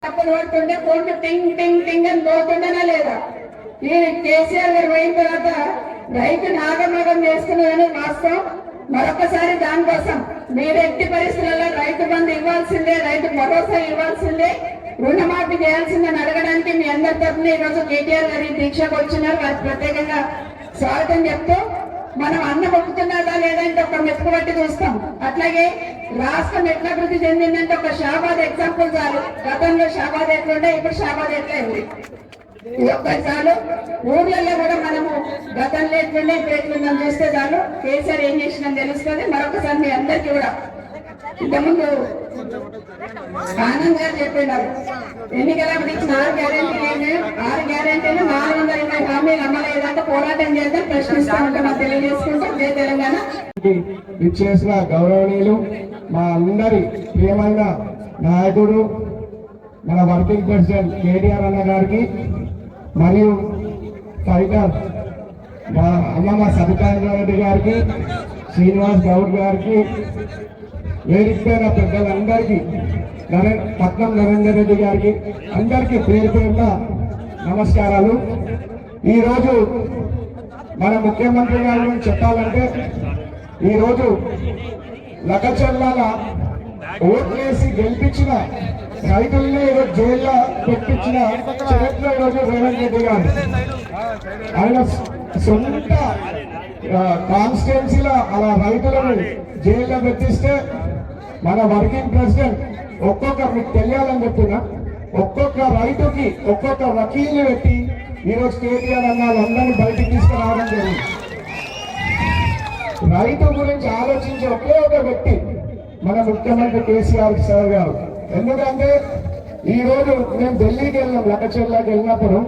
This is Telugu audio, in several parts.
పడుతుండే ఫోన్ టింగ్ టింగ్ టింగ్ అని పోతుండేనా లేదా? ఈ కేసీఆర్ గారు పోయిన తర్వాత రైతు నాగమగం చేస్తున్నారని వాస్తవం. మరొకసారి దానికోసం మీరు ఎట్టి పరిస్థితులలో రైతు బంధు ఇవ్వాల్సిందే, రైతు భరోసా ఇవ్వాల్సిందే, రుణమాఫీ చేయాల్సిందని అడగడానికి మీ అందరి తరఫున ఈ రోజు కేటీఆర్ గారి దీక్షకు వచ్చినారు. వారికి ప్రత్యేకంగా స్వాగతం చెప్తూ మనం అన్నం ఒప్పుతున్నదా లేదంటే ఒక మెతుకు బట్టి చూస్తాం. అట్లాగే రాష్ట్రం ఎట్లా అభివృద్ధి చెందిందంటే ఒక షాబాద్ ఎగ్జాంపుల్ చాలు. గతంలో షాబాద్ ఎట్లుండే, ఇప్పుడు షాబాద్ ఎట్లా ఉంది ఇది ఒక్కటి చాలు. ఊర్లలో కూడా మనము గతంలో ఎట్లుండే ఇప్పుడు ఎట్లుందని చూస్తే చాలు. కేసీఆర్ ఏం చేసిందని తెలుస్తుంది. మరొకసారి మీ అందరికీ కూడా ఇంతకుముందు ఆనంద్ గారు చెప్పినారు, ఎన్నికలప్పుడు ఇచ్చిన 6 గ్యారెంటీలు 420 హామీలు అమలయ్యేదాకా పోరాటం చేద్దాం, ప్రశ్నిస్తూ ఉంటాం, తెలియజేసుకుంటాం. జై తెలంగాణ. ఇచ్చేసిన గౌరవనీయులు మా అందరి ప్రియమైన నాయకుడు మన వర్కింగ్ ప్రెసిడెంట్ కేటీఆర్ అన్న గారికి మరియు ఫైటర్ మా అమ్మమ్మ సబితారెడ్డి గారికి, శ్రీనివాస్ గౌడ్ గారికి, వేదికైన పెద్దలందరికీ, పట్నం నరేందర్ రెడ్డి గారికి అందరికీ పేరు పేరున నమస్కారాలు. ఈరోజు మన ముఖ్యమంత్రి గారి గురించి చెప్పాలంటే, ఈరోజు లకచర్లాల ఓట్లేసి గెలిపించిన రైతుల్ని ఈరోజు జైల్లో పెట్టించిన చరిత్ర ఈరోజు రేవంత్ రెడ్డి గారు. ఆయన సొంత కాన్స్టిట్యున్సీలో అలా రైతులను జైల్లో పెట్టిస్తే మన వర్కింగ్ ప్రెసిడెంట్ మీకు తెలియాలని చెప్తున్నా, ఒక్కొక్క రైతుకి ఒక్కొక్క వకీల్ని పెట్టి ఈరోజు కేటీఆర్ అన్న వాళ్ళందరినీ బయటికి తీసుకురావడం జరిగింది. రైతు గురించి ఆలోచించే ఒకే ఒక వ్యక్తి మన ముఖ్యమంత్రి కేసీఆర్ సార్ గారు. ఎందుకంటే ఈ రోజు మేము ఢిల్లీకి వెళ్ళినాం, లక్కచెర్లకు వెళ్ళినప్పుడు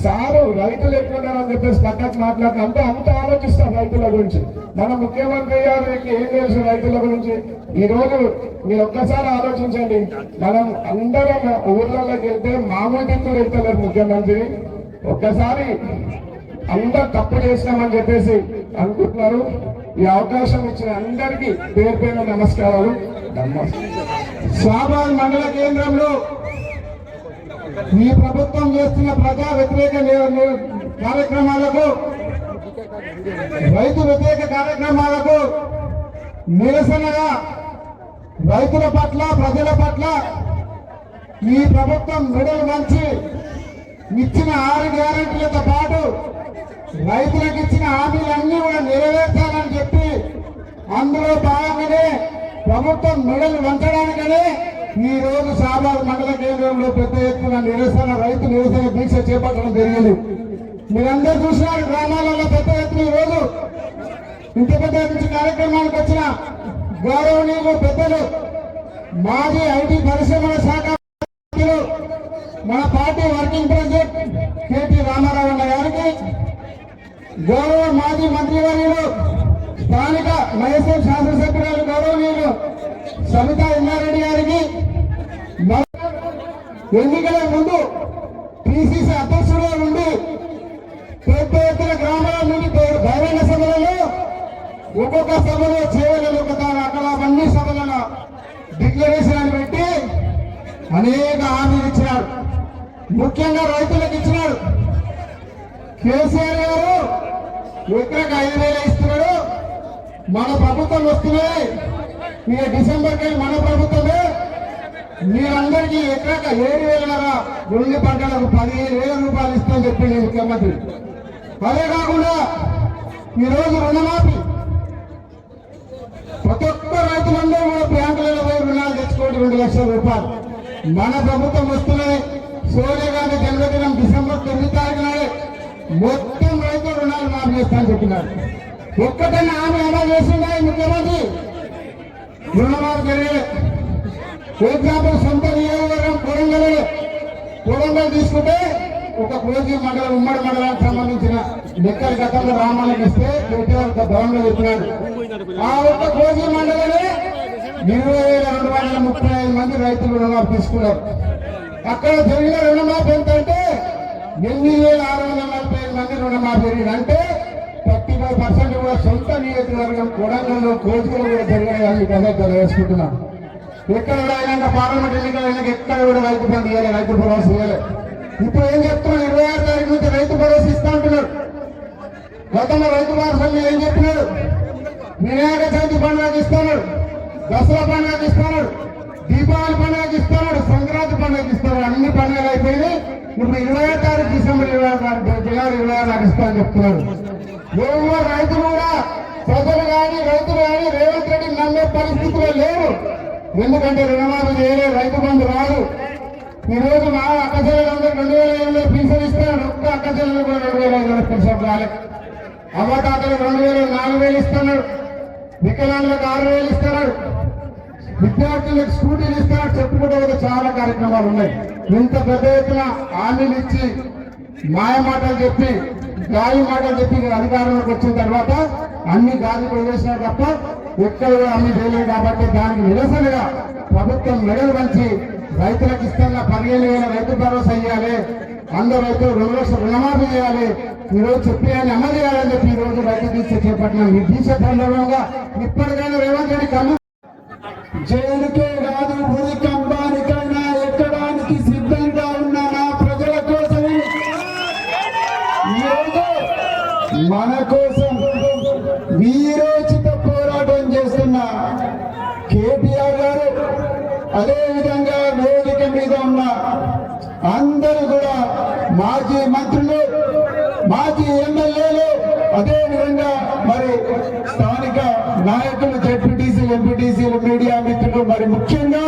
సారు రైతులు ఎట్లున్నారని చెప్పేసి పక్కకు మాట్లాడుతూ అంత ఆలోచిస్తాం రైతుల గురించి. మన ముఖ్యమంత్రి గారికి ఏం తెలుసు రైతుల గురించి? ఈ రోజు మీరు ఒక్కసారి ఆలోచించండి, మనం అందరం ఊర్లలోకి వెళ్తే మామూలు దిక్కులు వెళ్తలేరు ముఖ్యమంత్రి. ఒక్కసారి అందరూ తప్పు చేసినామని చెప్పేసి అనుకుంటున్నారు. ఈ అవకాశం ఇచ్చిన అందరికీ పేరు పేరు నమస్కారాలు. షాబాద్ మండల కేంద్రంలో ఈ ప్రభుత్వం చేస్తున్న ప్రజా వ్యతిరేక కార్యక్రమాలకు, రైతు వ్యతిరేక కార్యక్రమాలకు నిరసనగా రైతుల పట్ల, ప్రజల పట్ల ఈ ప్రభుత్వం మెడలు వంచి ఇచ్చిన 6 గ్యారెంటీలతో పాటు రైతులకు ఇచ్చిన హామీలన్నీ కూడా నెరవేర్చాలని చెప్పి అందులో భాగంగానే ప్రభుత్వం మెడలు వంచడానికనే ఈ రోజు షాబాద్ మండల కేంద్రంలో పెద్ద ఎత్తున రైతు నిరసన దీక్ష చేపట్టడం జరిగింది. మీరందరూ చూసినారు, గ్రామాలలో పెద్ద ఎత్తున ఈ రోజు ఇంత పెద్ద నుంచి కార్యక్రమానికి వచ్చిన గౌరవనీయులు పెద్దలు, మాజీ ఐటీ పరిశ్రమల శాఖ మన party working president KT Rama Rao అన్న గారికి, గౌరవ మాజీ మంత్రివర్యులు స్థానిక మైసూర్ శాసనసభ్యురాలు గౌరవనీయులు సబితా ఇంద్రారెడ్డి గారికి, ఎన్నికల ముందు పిసిసి అధ్యక్షుడుగా నుండి పెద్ద ఎత్తున గ్రామాల నుండి బహిరంగ సభలలో ఒక్కొక్క సభలో చేయలేదు అక్కడ అన్ని సభలలో డిక్లరేషన్ పెట్టి అనేక హామీలు ఇచ్చినాడు. ముఖ్యంగా రైతులకు ఇచ్చినాడు. కేసీఆర్ గారు ఎకరకు 5,000 ఇస్తున్నాడు. మన ప్రభుత్వం వస్తున్నాయి, ఇక డిసెంబర్కి మన ప్రభుత్వమే మీరందరికీ ఎకరక 7,000 రెండు పంటలకు 15,000 రూపాయలు ఇస్తామని చెప్పింది ముఖ్యమంత్రి. అదే కాకుండా ఈరోజు రుణమాఫీ ప్రతి ఒక్క రైతులందరూ కూడా బ్యాంకులలో పోయి రుణాలు తెచ్చుకోండి 2 లక్షల రూపాయలు. మన ప్రభుత్వం వస్తున్నాయి. సోనియా గాంధీ జన్మదినం డిసెంబర్ 9 తారీఖు నాడే మొత్తం రైతుల రుణాలు మాఫీ చేస్తానని చెప్పినారు. ఒక్కటన్నా ఆమె అమలు చేసిందా ఈ ముఖ్యమంత్రి? రుణమాఫీ జరిగే ఎగ్జాంపుల్ సొంత నియోజకవర్గం కొడంగల్ తీసుకుంటే ఒక కోజీ మండలం, ఉమ్మడి మండలానికి సంబంధించిన లెక్కల గతంలో రామాలకు ఇస్తే కేటీఆర్ భవన్లో చెప్పినాడు. ఆ ఒక్క కోజీ మండలమే 20,235 మంది రైతులు రుణమాఫీ తీసుకున్నారు. అక్కడ జరిగిన రుణమాఫీ ఎంతంటే 8,645 మంది రుణమాఫీ జరిగింది. అంటే 35% కూడా సొంత నియోజకవర్గం కొడంగల్లో కోజీలో కూడా జరిగాయని కదా తెలియజేసుకుంటున్నాం. ఎక్కడ కూడా ఆయన పార్లమెంట్ ఎన్నికలు ఆయనకి ఎక్కడ కూడా రైతు బంధు ఇవ్వాలి, రైతు భరోసా ఇవ్వాలి. ఇప్పుడు ఏం చెప్తున్నాడు, 26 తారీఖు నుంచి రైతు భరోసా ఇస్తా అంటున్నాడు. గతంలో రైతు భరోసాలు ఏం చెప్పినాడు, వినాయక చవితి పండుగకి ఇస్తాడు, దసరా పండుగకి ఇస్తాడు, దీపావళి పండుగకి ఇస్తాడు, సంక్రాంతి పండుగకి ఇస్తాడు. అన్ని పండుగలు అయిపోయి ఇప్పుడు 26 తారీఖు డిసెంబర్ 26 జనవరి 26 నాకు ఇస్తా అని చెప్తున్నాడు. ఏమో రైతులు కూడా ప్రజలు కానీ రైతులు కానీ రేవంత్ రెడ్డి నమ్మే పరిస్థితిలో లేరు. ఎందుకంటే రుణమాఫీ చేయలేదు, రైతు బంధు రాదు. ఈ రోజు మా అక్కచెల్లెలందరూ 2007 పెన్షన్ ఇస్తున్నాడు, ఒక్క అక్కచెల్లెలు కూడా 2500 పెన్షన్ రాలేదు. అవ్వతాతలకు 2000 4000 ఇస్తున్నాడు, వికలాంగులకు 6000 ఇస్తున్నాడు, విద్యార్థులకు స్కూటీలు ఇస్తున్నాడు. చెప్పుకుంటే చాలా కార్యక్రమాలు ఉన్నాయి. ఇంత పెద్ద ఎత్తున హామీలు ఇచ్చి మాయ మాటలు చెప్పి గాలి మాటలు చెప్పి అధికారంలోకి వచ్చిన తర్వాత అన్ని గాలి ప్రవేశాలు తప్ప ఎక్కడ కూడా అన్ని చేయలేదు. కాబట్టి దానికి నిరసనగా ప్రభుత్వం మెడలు వంచి రైతులకు ఇస్తున్న 15,000 రైతు భరోసా ఇవ్వాలి, అందరూ రైతులు 2 లక్షల రుణమాఫీ చేయాలి, ఈ రోజు చెప్పి అని అమలు చేయాలని చెప్పి ఈ రోజు రైతు దీక్ష చేపట్టినాం. ఈ దీక్ష సందర్భంగా ఇప్పటికైనా రేవంత్ రెడ్డి కళ్ళు జైలుకే కాదు ఉరి కంబానికైనా ఎక్కడానికి సిద్ధంగా ఉన్న నా ప్రజల కోసం ఈరోజు మన కోసం వీరోచిత పోరాటం చేస్తున్న కేటీఆర్ గారు, అదేవిధంగా వేదిక మీద ఉన్న అందరూ కూడా మాజీ మంత్రులు, మాజీ ఎమ్మెల్యేలు, అదేవిధంగా మరి స్థానిక నాయకులు, జెడ్పీటీసీలు, ఎంపీటీసీలు, మీడియా మిత్రులు, మరి ముఖ్యంగా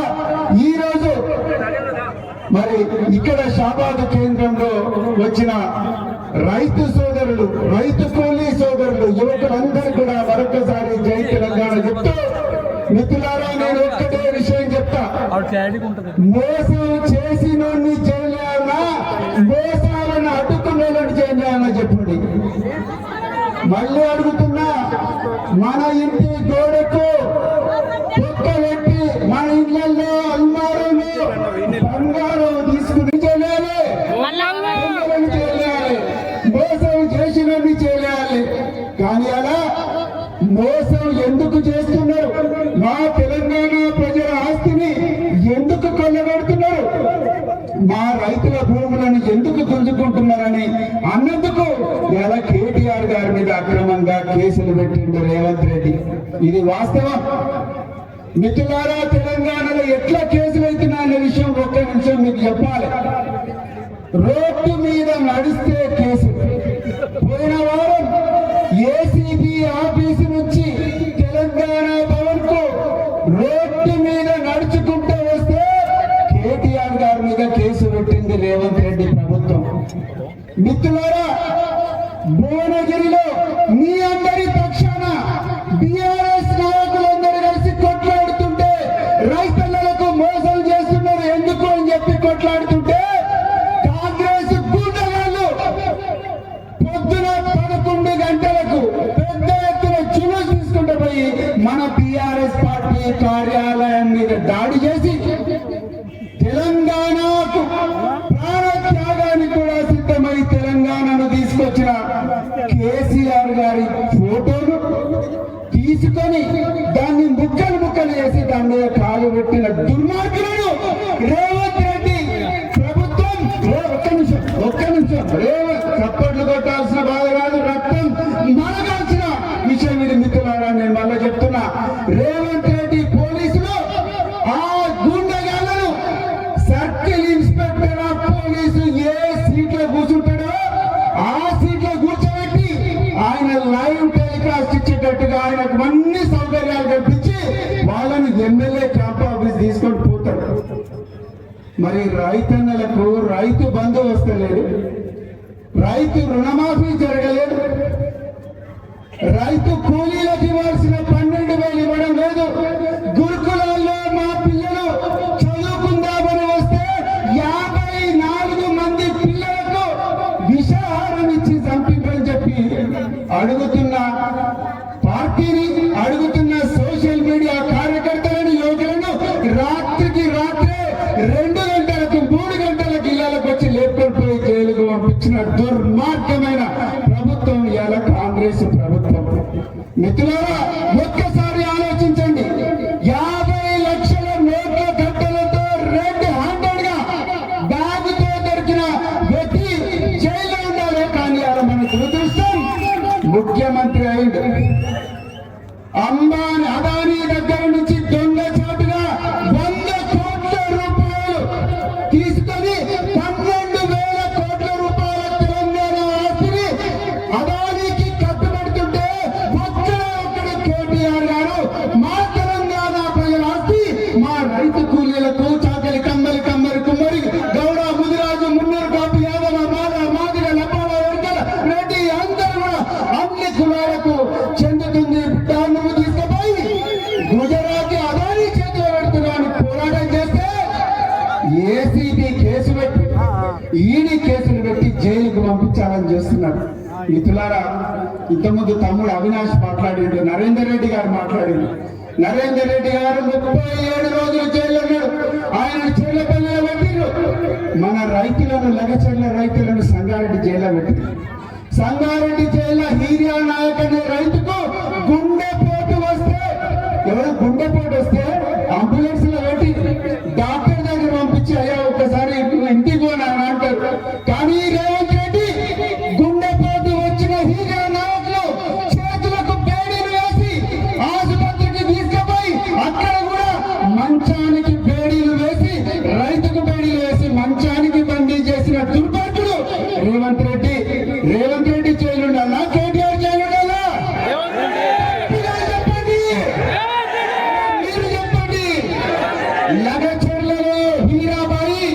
ఈ రోజు మరి ఇక్కడ షాబాద్ కేంద్రంలో వచ్చిన రైతు సోదరులు, రైతు కూలీ సోదరులు, యువకులందరూ కూడా మరొకసారి జై తెలంగాణ చెప్తూ, మిత్రులారా నేను ఒక్కటే విషయం చెప్తా, మోసం చేసినోడిని చేయాలన్నా మోసాలను అడ్డుకునేవాడిని చేయాలన్నా చెప్పండి. మళ్ళీ అడుగుతున్నా, మన ఇంటి గోడకు పొక్క పెట్టి మన ఇళ్లలో అల్మారులు బంగారం తీసుకుని చేయాలి, మోసం చేసినవి చేయాలి. కానీ అలా మోసం ఎందుకు చేస్తున్నారు? మా తెలంగాణ ప్రజల ఆస్తిని ఎందుకు కొల్లగొడుతున్నారు? మా రైతుల భూములను ఎందుకు గుంజుకుంటున్నారని అన్నందుకు ఇలా కేటీఆర్ గారి మీద అక్రమంగా కేసులు పెట్టిండు రేవంత్ రెడ్డి. ఇది వాస్తవం. మిత్రులారా, తెలంగాణలో ఎట్లా కేసులు అవుతున్నాయనే విషయం ఒక్క నిమిషం మీకు చెప్పాలి. రోడ్డు మీద నడిస్తే కేసు. పోయిన వారం ఏసీబీ ఆఫీసు నుంచి తెలంగాణ భవన్ కు రోడ్డు మీద నడుచుకుంటూ వస్తే కేటీఆర్ గారి మీద కేసు పెట్టింది రేవంత్ రెడ్డి ప్రభుత్వం. మిత్రులారా, భువనగిరిలో మీ అందరి పక్షాన బీఆర్ఎస్ నాయకులందరూ కలిసి కొట్లాడుతుంటే రైతులకు మోసం చేస్తున్నారు ఎందుకు అని చెప్పి కొట్లాడుతుంటే కాంగ్రెస్ గూండాలు పొద్దున 11 గంటలకు పెద్ద ఎత్తున చులుసు తీసుకుంటూ పోయి మన బీఆర్ఎస్ పార్టీ కార్యాలయం మీద దాడి చేసి తెలంగాణకు ప్రాణ త్యాగానికి కూడా సిద్ధమై తెలంగాణను తీసుకొచ్చిన కేసీఆర్ గారి ఫోటోను తీసుకొని దాన్ని ముక్కలు ముక్కలు చేసి దాని మీద కాలు పెట్టిన దుర్మార్గులను రేవంత్ రెడ్డి ప్రభుత్వం ఒక్క నిమిషం రేవంత్ చప్పట్లు కొట్టాల్సిన బాధ కాదు, రక్తం మనగాల్సిన విషయం ఇది. మిత్రులారా, నేను మళ్ళీ చెప్తున్నా, రేవంత్ రెడ్డి పోలీసులు ఆ గుండెగాళ్ళను సర్కిల్ ఇన్స్పెక్టర్ ఆఫ్ పోలీసు ఏ సీట్లో కూర్చుంటాడో ఆ సీట్లో కూర్చోబెట్టి ఆయన లైవ్ టెలికాస్ట్ ఇచ్చేటట్టుగా ఆయనకు అన్ని సౌకర్యాలు కల్పించి వాళ్ళని ఎమ్మెల్యే క్యాంప్ ఆఫీస్ తీసుకొని పోతాడు. మరి రైతన్నలకు రైతు బంధు వస్తలేదు, రైతు రుణమాఫీ జరగలేదు, రైతు కూలీలకు ఇవ్వాల్సిన 12,000 ఇవ్వడం లేదు. గురుకులాల్లో మా పిల్లలు చదువుకుందామని వస్తే 54 మంది పిల్లలకు విషాహారం ఇచ్చి చంపిందని చెప్పి అడుగుతున్న పార్టీని, అడుగుతున్న సోషల్ మీడియా కార్యకర్తలను, యువకులను రాత్రికి రాత్రే 2 గంటలకు 3 గంటలకు ఇళ్లకు వచ్చి లేపుకొని పోయి జైలుకు పంపించిన దుర్మార్గమైన ప్రభుత్వం ఇవాళ కాంగ్రెస్ ప్రభుత్వం. మిత్రులారా, ఒక్కసారి ఆలోచించండి. 50 లక్షల నోట్ల ముఖ్యమంత్రి అయింది. అంబానీ అదానీ దగ్గర నుంచి దొంగచాటుగా 100 కోట్ల రూపాయలు తీసుకొని 12,000 కోట్ల రూపాయల తెలంగాణ ఆస్తిని అదానీకి కట్టుబడుతుంటే ఒక్కడే కేటీఆర్ గారు మా తెలంగాణ ప్రజల ఆస్తి మా రైతు కూలీలకు చాకలి కమ్మరి కుమ్మరి గౌడ ముదిరాజు మున్నూరు కాపు యాదవ మాదిగ లపాల వర్గాల రెడ్డి అందరూ కూడా అన్ని కులాలకు చెందుతుంది. నువ్వు తీసుకుపోయి గుజరాత్ అదానీ చేతిలో పెడుతున్నాను పోరాటం చేస్తే ఏసీబీ కేసు పెట్టి ఈడీ కేసులు పెట్టి జైలుకు పంపించాలని చేస్తున్నాడు. మిత్రులారా, ఇంతకుముందు తమ్ముడు అవినాష్ మాట్లాడిండు, నరేందర్ రెడ్డి గారు మాట్లాడిండు. నరేందర్ రెడ్డి గారు 37 రోజులు జైల్లో ఉన్నాడు. ఆయన జైల్లో పిల్లలు పెట్టిండు. మన రైతులను లగచర్ల రైతులను సంగారెడ్డి జైల్లో పెట్టిండు. సంగారెడ్డి జైల్లో హీరియా నాయక్ అనే రైతుకు గుండెపోటు వస్తే అంబులెన్స్ లో పెట్టి డాక్టర్ దగ్గర పంపించి అయ్యా ఒక్కసారి ఇంటికి పోనా అంటారు. కానీ రేవంత్ రెడ్డి గుండెపోటు వచ్చిన హీరియా నాయకులు చేతులకు బేడీలు వేసి ఆసుపత్రికి తీసుకుపోయి అక్కడ కూడా మంచానికి బేడీలు వేసి రైతుకు బేడీలు వేసి మంచానికి బందీ చేసిన దుర్భటుడు రేవంత్ రెడ్డి. రేవంత్ రెడ్డి జైలుండాలా, కేటీఆర్ జైలుండాలా? చెప్పండి, మీరు చెప్పండి. లగచర్లలో హీరాబాయి,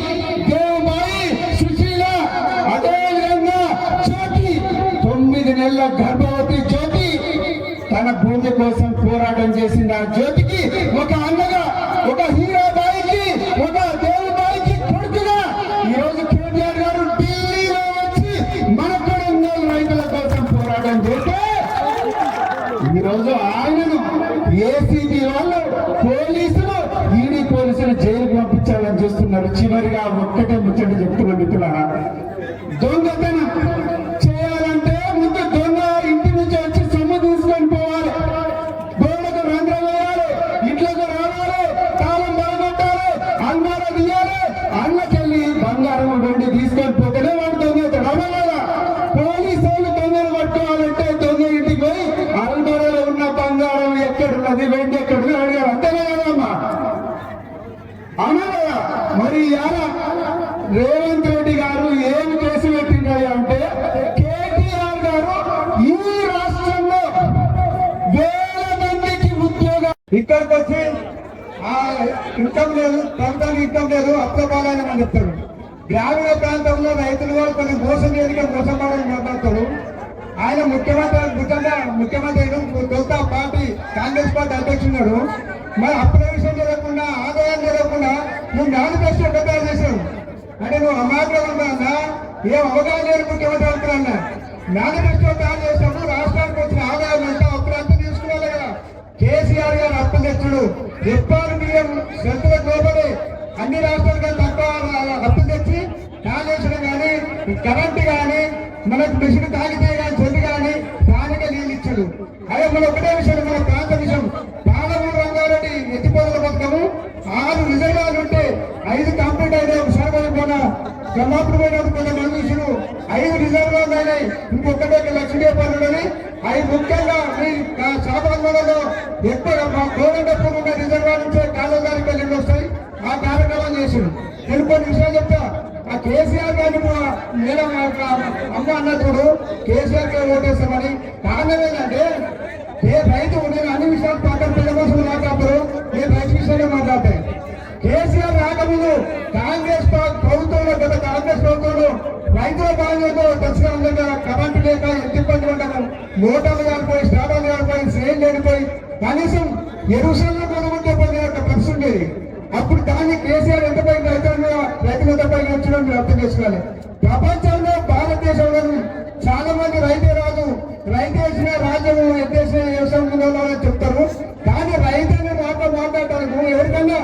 దేవబాయి, సుశీల, అదేవిధంగా జ్యోతి 9 నెలల గర్భవతి జ్యోతి తన భూమి కోసం పోరాటం చేసింది. ఆ జ్యోతికి ఒక అన్నగా, ఒక హీరాబాయికి, ఒక దేవబాయికి కొడుకుగా ఈరోజు కేటీఆర్ గారు ఢిల్లీలో వచ్చి మన రైతుల కోసం పోరాటం చేస్తే ఈరోజు ఆయనను ఏసీబీ వాళ్ళు పోలీసులు ఈడీ పోలీసులు జైలుకు పంపించాలని చూస్తున్నారు. చివరిగా ఒక్కటే ముచ్చట చెప్తున్న మిత్రులారా, దొంగతనం చేయాలంటే ముందు దొంగ ఇంటి నుంచి వచ్చి సొమ్ము తీసుకొని పోవాలి, గోడకు రంధ్రం వేయాలి, ఇంట్లోకి రావాలి, తాళం బాగొట్టాలి, అల్మారా తీయాలి, అన్నకెళ్ళి బంగారం వెండి తీసుకొని పోతేనే వాడు దొంగతాడు. అవ్వలేదా? పోలీసులు దొంగలు పట్టుకోవాలంటే దొంగ ఇంటికి పోయి అల్మారాలో ఉన్న బంగారం ఎక్కడున్నది, వెండి ఎక్కడున్నది అడిగారు. అంతేనే కదమ్మా, అవునా కదా? మరి రేవంత్ రెడ్డి గారు ఏం కేసు పెట్టిండారు అంటే కేటీఆర్ గారు ఈ రాష్ట్రంలో 1000 మందికి ఉద్యోగాలు ఇక్కడికి వచ్చి ఇన్కమ్ లేదు, ప్రభుత్వానికి ఇన్కమ్ లేదు, అప్రపాలని అని చెప్తారు. గ్రామీణ ప్రాంతంలో రైతులు కూడా కొన్ని మోసం చేయడానికి మోసపడాలని మాట్లాడతారు. ఆయన ముఖ్యమంత్రి దొంగ పార్టీ కాంగ్రెస్ పార్టీ అధ్యక్షుడు. మరి అప్పుల విషయం జరగకుండా, ఆదాయం జరగకుండా నువ్వు మేనిఫెస్టో తయారు చేశావు అంటే నువ్వు అమాయకులు ఉన్నా, ఏం అవగాహన లేని ముఖ్యమంత్రి అవుతున్నా. మేనిఫెస్టో తయారు చేసినప్పుడు రాష్ట్రానికి వచ్చిన ఆదాయం అంతా అప్పులంతా తీసుకున్నాను కదా. కేసీఆర్ గారు అప్పులు తెచ్చుడు బియ్యం శ్రద్ధలకు లోపడి అన్ని రాష్ట్రాలుగా తక్కువ అప్పులు తెచ్చి కాళేశ్వరం కానీ, కరెంటు కానీ, మనకు మిషన్ తాగితే కానీ చెల్లి కానీ స్థానిక నీళ్ళు ఇచ్చాడు. అదే మన ఒకటే విషయం, మన ప్రాంత విషయం. పాలమూరు రంగారెడ్డి ఎత్తిపోతల పథకము 6 రిజర్వాలు ఉంటే 5 కంప్లీట్ అయితే ఒకసారి పోయినా బ్రహ్మాపురం పోయినప్పుడు కొంతమంది ఇచ్చారు. 5 రిజర్వాలు అయినాయి. ఇంకొకటే లక్ష్మీదేవని అవి ముఖ్యంగా మీ శాపంలో ఎక్కువ గోరండప్పుడు ఉన్న రిజర్వాల్ నుంచే కాలువ గారికి వెళ్ళి వస్తాయి. ఆ కార్యక్రమం చేసాడు. నేను కొన్ని విషయాలు చెప్తా. ఆ కేసీఆర్ గారిని మేడం అమ్మ అన్నప్పుడు కేసీఆర్ గారు ఓటేస్తామని కారణం ఏంటంటే రైతు నేను అన్ని విషయాలు పక్కన పిల్లల కోసం మాట్లాడతారు, నేను రైతు విషయాలే మాట్లాడతాయి. కేసీఆర్ రాకముందు కాంగ్రెస్ ప్రభుత్వంలో గత కాంగ్రెస్ ప్రభుత్వంలో రైతుల బాధ్యతతో దక్షిణ కరెంటు లేక ఎంత ఇబ్బంది ఉంటాము. మోటార్లు కాలిపోయి, స్టాబాలు కాలిపోయి, శ్రేణి లేనిపోయి కనీసం ఎరుసల్లో కొనుగొంటే పోయిన పరిస్థితి ఉండేది. అప్పుడు దాన్ని కేసీఆర్ ఎంత పైన రైతుల పైన వచ్చడం మీరు అర్థం చేసుకోవాలి. ప్రపంచంలో భారతదేశంలో చాలా మంది రైతే రాదు, రైతు వేసిన రాజ్యం ఎత్తేసిన వ్యవసాయం అని చెప్తారు. కానీ రైతుని మాట్లాడతారు. ఎవరికన్నా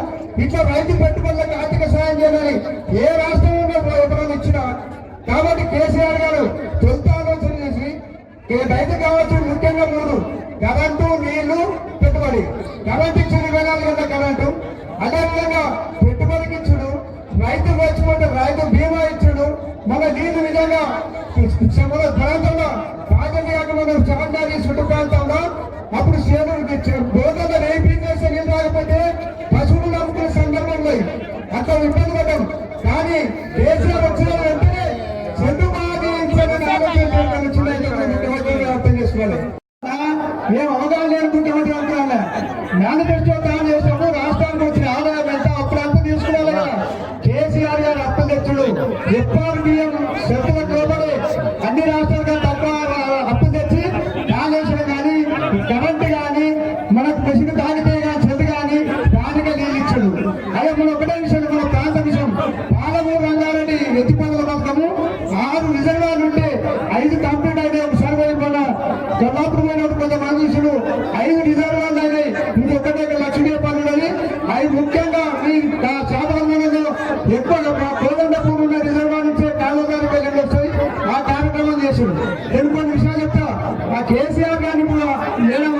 ఇట్లా రైతు పెట్టుబడులకు ఆర్థిక సహాయం చేయాలని ఏ రాష్ట్రంలో ప్రభుత్వం ఇచ్చినా. కాబట్టి కేసీఆర్ గారు తొలుత ఆలోచన చేసి రైతు కావచ్చు ముఖ్యంగా 3 కరెంటు, నీళ్లు, పెట్టుబడి. కరెంటు ఇచ్చిన 24 గంటల కరెంటు, అదేవిధంగా పెట్టుబడికి ఇచ్చుడు, రైతు వచ్చుకుంటే రైతు బీమా ఇచ్చుడు. మన నీళ్లు విధంగా ప్రాంతంలో ప్రాజెక్టు కాకుండా కానీ కేసీఆర్ వచ్చిన వెంటనే చంద్రబాబు అర్థం చేసుకోవాలి. మేము అవగాహన లేని ముఖ్యమంత్రి అనుకున్నా మేనిఫెస్టో తయారు చేసినప్పుడు రాష్ట్రానికి వచ్చిన ఆదాయం ఎంత అప్పుడు అంత తీసుకోవాలి కదా. కేసీఆర్ గారు అప్పు తెచ్చుడు ఎఫ్ఆర్బిఎం శక్తులకు లోపడి అన్ని రాష్ట్రాలుగా తక్కువ అప్పు తెచ్చి కాళేశ్వరం కానీ కరెంట్ కానీ మనకు పసికి తాగితే కానీ చెత్త కానీ దానికే నీళ్ళు ఇచ్చాడు. అదే మన ఒకటే విషయం మన ప్రాంత విషయం పాలమూరు రంగారెడ్డి ఎత్తిపోతల పథకము 6 రిజర్వాయర్లు ఉంటే 5 కంప్లీట్ అయినాయి. ఒకసారి మన కొల్లాపురం కొంత మనుషులు 5 రిజర్వాయర్లు అయినాయి. ఇంకొకటే లక్ష్మీపాలు ఉన్నది. అవి ముఖ్యంగా ఈ శాతవరంలో ఎక్కువ కోదండపూర్ ఉన్న రిజర్వాయర్ నుంచే కాలువదారికి వెళ్ళి వస్తాయి. ఆ కార్యక్రమం చేసాడు. నేను కొన్ని విషయాలు చెప్తా. ఆ కేసీఆర్ గారిని నేను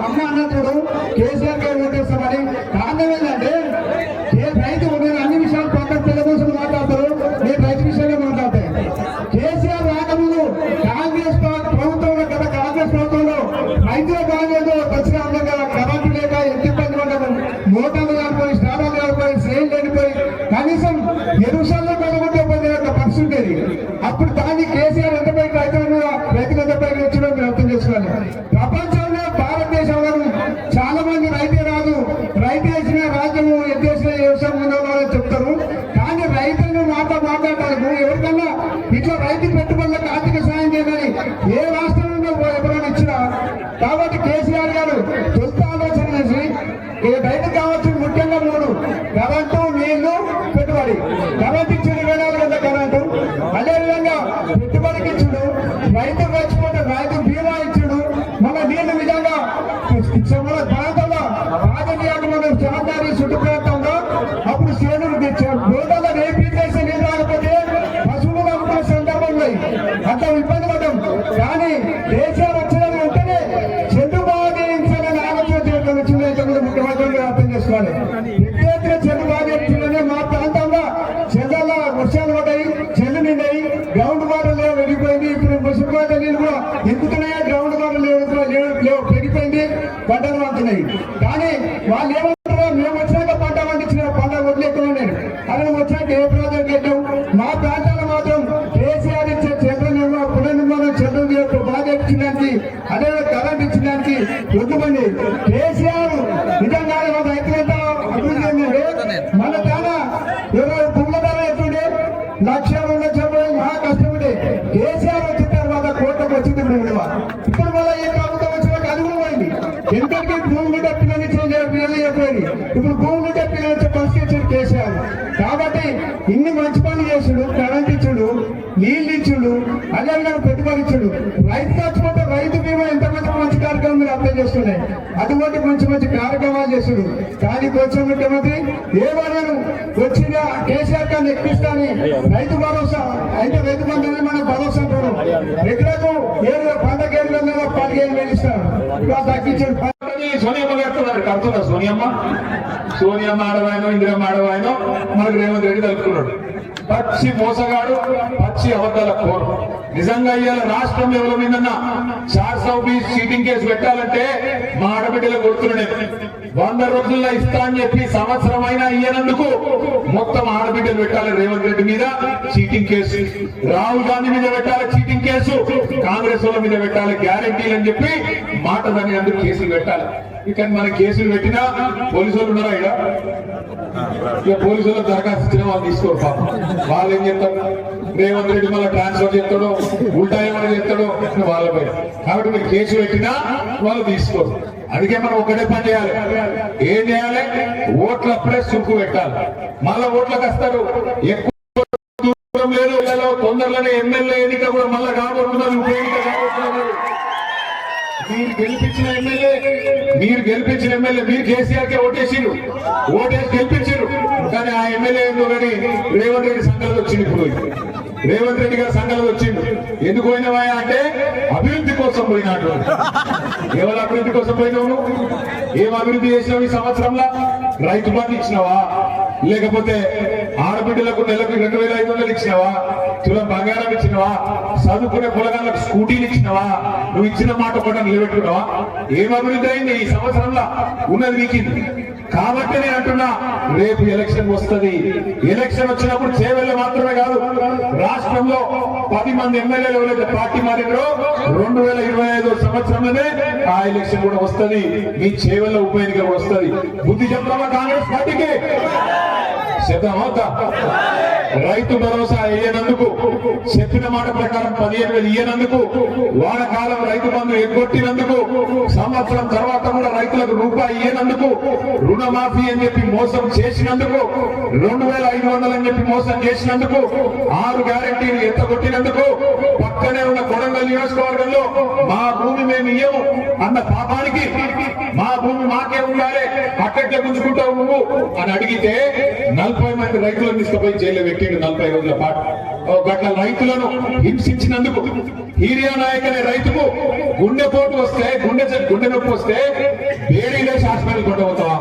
అమ్మ అన్నప్పుడు కేసీఆర్ గారిని ఓటేస్తామని కారణం ఏంటంటే రైతు నేను అన్ని విషయాలు పక్కన పిల్ల కోసం మాట్లాడతారు. నేను రైతు విషయంలో మాట్లాడతాను. కేసీఆర్ రాకముందు కాంగ్రెస్ ప్రభుత్వంలో గత కాంగ్రెస్ ప్రభుత్వంలో రైతుల బాధ్యత దక్షిణ కరెంటు లేక ఎంత ఇబ్బంది పడ్డాము. మోటార్లు కాలిపోయి స్నానాలు కాలిపోయి శ్రేణులు వెళ్ళిపోయి కనీసం ఎరుసల్లో కలుగుతే పోతే పరిస్థితి ఉండేది. అప్పుడు దాన్ని కేసీఆర్ ఎంతపై రైతులు ఎంతపై వచ్చినా మీరు అర్థం చేసుకోవాలి. ప్రపంచంలో భారతదేశంలో చాలా మంది రైతే రాదు, రైతు వేసిన రాజ్యము ఎత్తేసిన వ్యవసాయం ఉందని చెప్తారు. కానీ రైతులను మాట్లాడటానికి ఎవరికన్నా ఇట్లా రైతు పెట్టుబడులకు ఆర్థిక సాయం చేయదని ఏ రాష్ట్రంలో ఎవరైనా ఇచ్చినా. కాబట్టి కేసీఆర్ గారు తొలి ఆలోచన చేసి రైతు కావచ్చు ముఖ్యంగా 3 కరెంటు నీళ్లు పెట్టుబడి. కరెంటు ఇచ్చిండు 24 గంటల కరెంటు. అదేవిధంగా పెట్టుబడికి ఇచ్చుడు, రైతు చచ్చిపోతే రైతు బీమా ఇచ్చుడు. మన నీళ్లు విధంగా మన ప్రాంతంలో రాజకీయాలు మనం సహకారి చుట్టు ప్రాంతంలో అప్పుడు శ్రేణులు రోడ్లలో రేపీసేసి నీళ్ళు రాకపోతే పశువులు నమ్ముకునే సందర్భం ఉన్నాయి. అంత ఇబ్బంది పడ్డాం. కానీ కేసీఆర్ వచ్చిన వెంటనే చంద్రబాబు ఆలోచన చేయడం వచ్చిందైతే కూడా ముఖ్యమంత్రి అర్థం చేసుకోవాలి. ఎప్పుడైతే చంద్రబాబు వచ్చిందనే మా ప్రాంతంలో చెల్లెల వర్షాలు పడ్డాయి, చెల్లు నిండాయి, గ్రౌండ్ వాటర్ లేవు వెళ్ళిపోయింది. ఇప్పుడు మున్సిపాలిటీ నీళ్ళు కూడా ఎక్కుతున్నాయా, గ్రౌండ్ వాటర్ లేవు పెరిగిపోయింది, పంటలు పండుతున్నాయి. కానీ వాళ్ళు ఏమంటారో మేము వచ్చాక పంట పండించిన పంట ఒడ్లు ఎక్కువ ఉన్నాయి. అలా వచ్చాక ఏ ప్రాంతానికి వెళ్ళాం. మా ప్రాంతాల్లో మాత్రం కేసీఆర్ ఇచ్చే పునర్నిర్మాణం చంద్రుడు బాధ్యత ఇచ్చడానికి, అదే కరెంట్ ఇచ్చడానికి కొద్దిమంది కేసీఆర్ నిజంగానే మా రైతులంతా అభివృద్ధి చెందింది. మన తాన పువ్వుల ధర ఎట్టుండే 1,00,000 2,00,000 మహా కష్టపడి కేసీఆర్ వచ్చిన తర్వాత కోట్లకు వచ్చింది. ఇప్పుడు మళ్ళీ ఏ ప్రభుత్వం వచ్చినాక అది కూడా పోయింది. ఎంతకీ భూమి మీద పిల్లలు చెప్పేది. ఇప్పుడు భూమి మీద పిల్లలు పరిస్థితి కేసీఆర్. కాబట్టి ఇన్ని మంచి పనులు చేసుడు, కరెంట్ ఇచ్చుడు, నీళ్ళు ఇచ్చుడు, అదేవిధంగా పెట్టుబడి ఇచ్చుడు. రైతు చచ్చిపోతే రైతు బీమా ఎంత మంచి కార్యక్రమం మీరు అర్థం చేస్తున్నాయి. అటువంటి మంచి కార్యక్రమాలు చేస్తుడు. కానీ కొంచెం ముఖ్యమంత్రి ఏమన్నాను వచ్చిన కేసీఆర్ గారిని ఎక్కిస్తాని రైతు భరోసా అయితే రైతు బంధువులు మనం భరోసా అంటారు. ఎకరకు 7 పంటకేళ్ళు 15,000 ఇస్తారు. తగ్గించాడు. సోనియమ్మ కడుతున్నారు. కడుతున్నారు సోనియమ్మ ఆడవాయనో ఇందిరమ్మ ఆడవాయనో మనకు రేవంత్ రెడ్డి తలుపుకున్నాడు. పచ్చి మోసగాడు, పచ్చి అబద్ధాల కోరు. నిజంగా ఇవాళ రాష్ట్రం ఎవరి మీదన్నా 420 చీటింగ్ కేసు పెట్టాలంటే మా ఆడబిడ్డలు గుర్తున్నాయి. 100 రోజుల్లో ఇస్తా అని చెప్పి సంవత్సరం అయినా ఇయ్యనందుకు మొత్తం ఆడబిడ్డలు పెట్టాలి రేవంత్ రెడ్డి మీద చీటింగ్ కేసు, రాహుల్ గాంధీ మీద పెట్టాలి చీటింగ్ కేసు, కాంగ్రెస్ వాళ్ళ మీద పెట్టాలి గ్యారెంటీలు అని చెప్పి మాట దాన్ని అందుకు కేసులు పెట్టాలి. ఇక్కడ మన కేసులు పెట్టినా పోలీసు వాళ్ళు ఉన్నారా? ఇక పోలీసు వాళ్ళు దరఖాస్తు ఇచ్చిన వాళ్ళు తీసుకోరు. పాపం వాళ్ళు ఏం చెప్తారు? రేవంత్ రెడ్డి మళ్ళీ ట్రాన్స్ఫర్ చేస్తాడో ఉల్టా ఏమైనా చేస్తాడో వాళ్ళపై. కాబట్టి మీరు కేసు పెట్టినా వాళ్ళు తీసుకోరు. అందుకే మనం ఒకటే పని చేయాలి. ఏం చేయాలి? ఓట్లప్పుడే సుక్కు పెట్టాలి. మళ్ళా ఓట్లకు వస్తారు. ఎక్కువ దూరం లేదు, తొందరలోనే ఎమ్మెల్యే ఎన్నిక కూడా మళ్ళా కాబోతున్నారు. మీరు గెలిపించిన ఎమ్మెల్యే మీరు కేసీఆర్ కే ఓటేసి గెలిపించారు. కానీ ఆ ఎమ్మెల్యే ఏందో కానీ రేవంత్ రెడ్డి సంఘాలు వచ్చింది. ఇప్పుడు రేవంత్ రెడ్డి గారి సంఘాలు వచ్చిండు. ఎందుకు పోయినవా అంటే అభివృద్ధి కోసం పోయినట్టు. ఎవరు అభివృద్ధి కోసం పోయినావు? ఏం అభివృద్ధి చేసినావు ఈ సంవత్సరంలో? రైతు బంధు ఇచ్చినావా? లేకపోతే ఆడబిడ్డలకు నెలకు 2,500 ఇచ్చినావా? తులం బంగారం ఇచ్చినావా? చదువుకునే పొలగాళ్ళకు స్కూటీలు ఇచ్చినావా? నువ్వు ఇచ్చిన మాట కూడా నిలబెట్టుకున్నావా? ఏం అభివృద్ధి అయింది ఈ సంవత్సరంలో? ఉన్నది వీకింది. కాబట్టి నేను అంటున్నా రేపు ఎలక్షన్ వస్తది. ఎలక్షన్ వచ్చినప్పుడు చేవెళ్ళ మాత్రమే కాదు, రాష్ట్రంలో 10 మంది ఎమ్మెల్యేలు ఎవరైతే పార్టీ మారినో 2025 సంవత్సరంలోనే ఆ ఎలక్షన్ కూడా వస్తది. మీ చేవెళ్ళ ఉప ఎన్నిక కూడా వస్తది. బుద్ధి చెప్తామా కాంగ్రెస్ పార్టీకి? సిద్ధమవుతా? రైతు భరోసా ఇయ్యనందుకు, చెప్పిన మాట ప్రకారం 15,000 ఇయ్యనందుకు, వానకాలం రైతు బంధు ఎగ్గొట్టినందుకు, సంవత్సరం తర్వాత కూడా రైతులకు రూపాయి ఇయ్యనందుకు, రుణమాఫీ అని చెప్పి మోసం చేసినందుకు, 2,500 అని చెప్పి మోసం చేసినందుకు, 6 గ్యారెంటీలు ఎత్తగొట్టినందుకు, పక్కనే ఉన్న కొడంగల్ నియోజకవర్గంలో మా భూమి మేము ఇయ్యము అన్న పాపానికి మా భూమి మాకే ఉండాలి, అక్కడే గుంజుకుంటావు నువ్వు అని అడిగితే 40 మంది రైతులను తీసుకుపోయి జైల్లో పెట్టిండు 40 రోజుల పాటు. గట్ల రైతులను హింసించినందుకు, హీరియా నాయక్ అనే రైతుకు గుండెపోటు వస్తే, గుండె నొప్పి వస్తే వేడిలో హాస్పిటల్ కొట్టబోతావా?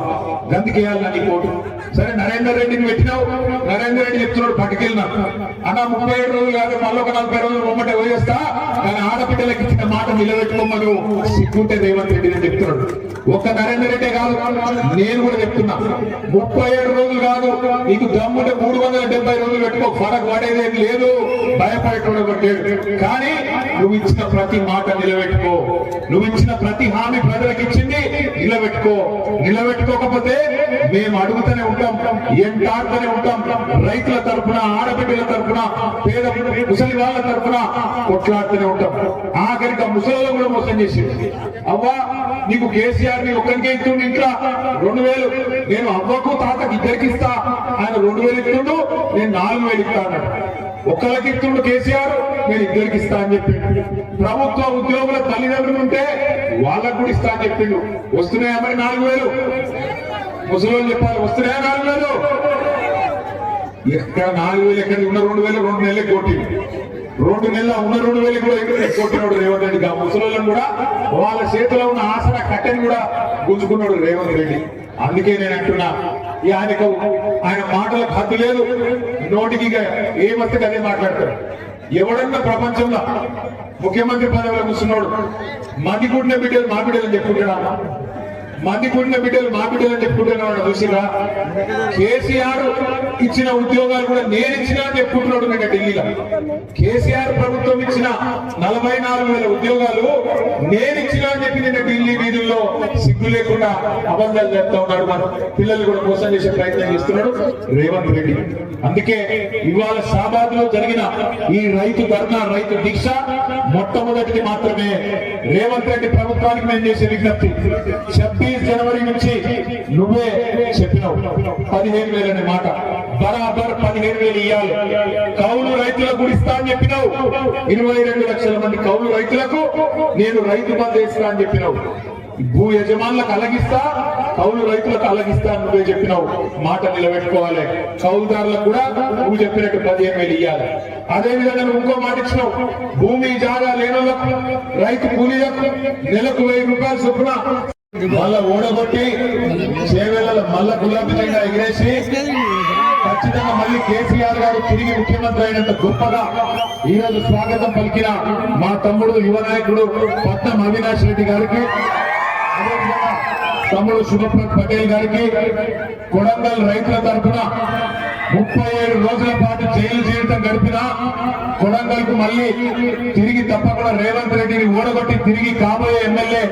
గందుకేయాలి నీ పోటు. సరే నరేందర్ రెడ్డిని పెట్టినావు, నరేందర్ రెడ్డి చెప్తున్నాడు పట్టుకెళ్ళినా అన్న 37 రోజులు కాదు మళ్ళీ ఒక 40 రోజులు బొమ్మటే పోయేస్తా, కానీ ఆడపిల్లలకి ఇచ్చిన మాట నిలబెట్టుకోమను సిగ్గుంటే రేవంత్ రెడ్డి అని చెప్తున్నాడు. ఒక్క నరేందర్ రెడ్డి కాదు, నేను కూడా చెప్తున్నా 37 రోజులు కాదు, నీకు దమ్ముంటే 370 రోజులు పెట్టుకో, ఫరక్ పడేదేం లేదు, భయపడేటోడు కొట్టేడు. కానీ నువ్వు ఇచ్చిన ప్రతి మాట నిలబెట్టుకో, నువ్వు ఇచ్చిన ప్రతి హామీ ప్రజలకు ఇచ్చింది నిలబెట్టుకో. నిలబెట్టుకోకపోతే మేము అడుగుతూనే ఉంటాం, ఎంటాడుతూనే ఉంటాం. రైతుల తరఫున, ఆడబిడ్డల తరఫున, పేద ముసలి వాళ్ళ తరఫున కొట్లాడుతూనే ఉంటాం. ఆఖరికి ముసలిలో కూడా మోసం చేసింది. అవ్వా నీకు కేసీఆర్ ని ఒక్కరికే ఇస్తుండు ఇంట్లో 2,000, నేను అవ్వకు తాతకి ఇద్దరికి ఇస్తా, ఆయన 2,000 ఇస్తుండు, నేను 4,000 ఇస్తా అన్నాడు. ఒక్కరికి ఇస్తుండు కేసీఆర్, నేను ఇద్దరికి ఇస్తా అని చెప్పిండు. ప్రభుత్వ ఉద్యోగుల తల్లిదండ్రులు ఉంటే వాళ్ళకు కూడా ఇస్తా అని చెప్పిండు. వస్తున్నాయా మరి 4,000? ముసలి చెప్పాలి, వస్తున్నాయా 4,000? ఎక్కడ 4,000 ఎక్కడ ఉన్న 2,000 2 నెలలకు కొట్టింది. 2 నెలల ఉన్న 2,000 కూడా కొట్టినాడు రేవంత్ రెడ్డి. ఆ ముసలిలను కూడా వాళ్ళ చేతిలో ఉన్న ఆసరా కట్టెని కూడా గుంజుకున్నాడు రేవంత్ రెడ్డి. అందుకే నేను అంటున్నా, ఆయన మాటలకు హద్దు లేదు, నోటికి ఏమస్తే అదే మాట్లాడతాడు. ఎవడన్నా ప్రపంచంలో ముఖ్యమంత్రి పదవిలో కూర్చున్నాడు మంది కూడిన బిడ్డలు మా బిడ్డలు అని చెప్పుకుంటున్నా, మంది కూడిన బిడ్డలు మా బిడ్డలు అని చెప్పుకుంటున్నాడు. చూసిరా, కేసీఆర్ ఇచ్చిన ఉద్యోగాలు కూడా నేను ఇచ్చినా అని చెప్పుకుంటున్నాడు. నిన్న ఢిల్లీలో కేసీఆర్ ప్రభుత్వం ఇచ్చిన 44,000 ఉద్యోగాలు నేను ఇచ్చినా అని చెప్పి నిన్న ఢిల్లీ వీధుల్లో సిగ్గు లేకుండా అబద్ధాలు చెప్తా ఉన్నాడు. మన పిల్లలు కూడా మోసం చేసే ప్రయత్నం చేస్తున్నాడు రేవంత్ రెడ్డి. అందుకే ఇవాళ షాబాద్ లో జరిగిన ఈ రైతు ధర్నా, రైతు దీక్ష మొట్టమొదటిది మాత్రమే రేవంత్ రెడ్డి ప్రభుత్వానికి మేము చేసే విజ్ఞప్తి. 26 జనవరి నుంచి నువ్వే చెప్పినావు 15,000 అనే మాట, బరాబర్ 15,000 ఇవ్వాలి. కౌలు రైతులకు గుడిస్తా అని చెప్పినావు. 22 లక్షల మంది కౌలు రైతులకు నేను రైతు బంధు వేస్తా అని చెప్పినావు. భూ యజమానులకు అలగిస్తా, కౌలు రైతులకు అలగిస్తా అని నువ్వే చెప్పినావు. మాట నిలబెట్టుకోవాలి. కౌలుదారులకు కూడా నువ్వు చెప్పినట్టు 15,000 ఇవ్వాలి. అదే విధంగా నువ్వు ఇంకో మాట ఇచ్చినావు, భూమి జాగా లేనులకు, రైతు కూలీలకు నెలకు 1,000 రూపాయలు చొప్పున మళ్ళా ఓడగొట్టి చేవేళ్ళ మళ్ళా గులాబీ జెండా ఎగిరేసి ఖచ్చితంగా మళ్ళీ కేసీఆర్ గారు తిరిగి ముఖ్యమంత్రి అయినంత గొప్పగా ఈ రోజు స్వాగతం పలికిన మా తమ్ముడు యువ నాయకుడు పట్నం అవినాష్ రెడ్డి గారికి, తమ్ముడు శుభప్రద్ పటేల్ గారికి, కొడంగల్ రైతుల తరఫున 37 రోజుల పాటు జైలు జీవితం గడిపిన కొడంగల్ కు మళ్ళీ తిరిగి తప్పకుండా రేవంత్ రెడ్డిని ఓడగొట్టి తిరిగి కాబోయే ఎమ్మెల్యే